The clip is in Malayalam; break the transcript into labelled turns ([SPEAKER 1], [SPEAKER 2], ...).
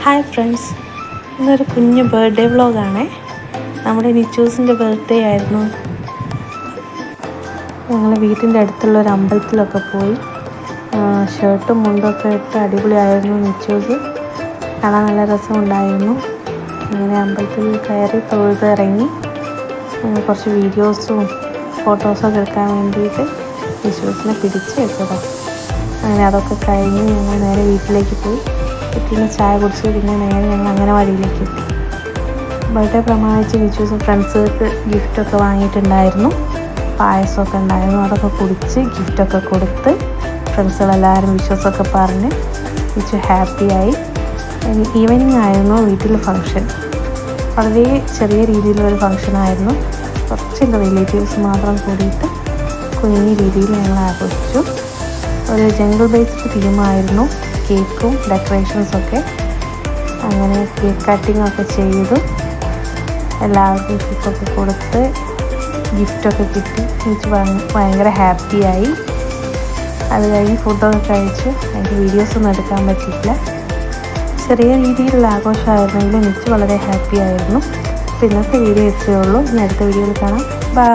[SPEAKER 1] ഹായ് ഫ്രണ്ട്സ്, ഇന്നൊരു കുഞ്ഞു ബർത്ത്ഡേ വ്ളോഗാണേ. നമ്മുടെ നിച്ചൂസിൻ്റെ ബർത്ത്ഡേ ആയിരുന്നു. ഞങ്ങൾ വീട്ടിൻ്റെ അടുത്തുള്ളൊരു അമ്പലത്തിലൊക്കെ പോയി ഷർട്ടും മുണ്ടൊക്കെ ഇട്ട് അടിപൊളിയായിരുന്നു. നിച്ചൂസ് കാണാൻ നല്ല രസമുണ്ടായിരുന്നു. അങ്ങനെ അമ്പലത്തിൽ കയറി തൊഴുതിറങ്ങി കുറച്ച് വീഡിയോസും ഫോട്ടോസൊക്കെ എടുക്കാൻ വേണ്ടിയിട്ട് നിച്ചൂസിനെ പിടിച്ച് വെച്ചതാണ്. അങ്ങനെ അതൊക്കെ കഴിഞ്ഞ് ഞങ്ങൾ നേരെ വീട്ടിലേക്ക് പോയി. വീട്ടിൽ നിന്ന് ചായ കുടിച്ച് പിന്നെ നേരെ ഞങ്ങൾ അംഗനവാടിയിലേക്ക് എത്തി. ബർത്ത്ഡേ പ്രമാണിച്ച് നിച്ചൂസ് ഫ്രണ്ട്സുകൾക്ക് ഗിഫ്റ്റൊക്കെ വാങ്ങിയിട്ടുണ്ടായിരുന്നു. പായസമൊക്കെ ഉണ്ടായിരുന്നു. അതൊക്കെ കുടിച്ച് ഗിഫ്റ്റൊക്കെ കൊടുത്ത് ഫ്രണ്ട്സുകളെല്ലാവരും വിഷസൊക്കെ പറഞ്ഞ് നിച്ചു ഹാപ്പിയായി. ഈവനിങ് ആയിരുന്നു വീട്ടിൽ ഫങ്ഷൻ. വളരെ ചെറിയ രീതിയിലുള്ളൊരു ഫങ്ഷനായിരുന്നു. കുറച്ച് റിലേറ്റീവ്സ് മാത്രം കൂടിയിട്ട് കുഞ്ഞു രീതിയിൽ ഞങ്ങൾ ആഘോഷിച്ചു. ഒരു ജംഗിൾ ബേസ്ഡ് തീമായിരുന്നു. കേക്കും ഡെക്കറേഷൻസൊക്കെ. അങ്ങനെ കേക്ക് കട്ടിംഗ് ഒക്കെ ചെയ്തു എല്ലാവർക്കും കേക്കൊക്കെ കൊടുത്ത് ഗിഫ്റ്റൊക്കെ കിട്ടി. എനിക്ക് ഭയങ്കര ഹാപ്പിയായി. അത് കഴിഞ്ഞ് ഫുഡൊക്കെ കഴിച്ചു. എനിക്ക് വീഡിയോസൊന്നും എടുക്കാൻ പറ്റിയില്ല. ചെറിയ രീതിയിലുള്ള ആഘോഷമായിരുന്നെങ്കിലും എനിക്ക് വളരെ ഹാപ്പി ആയിരുന്നു. അപ്പോൾ ഇന്നത്തെ വീഡിയോ ഇത്രയേ ഉള്ളൂ. ഇനി അടുത്ത വീഡിയോയിൽ കാണാം. ബൈ.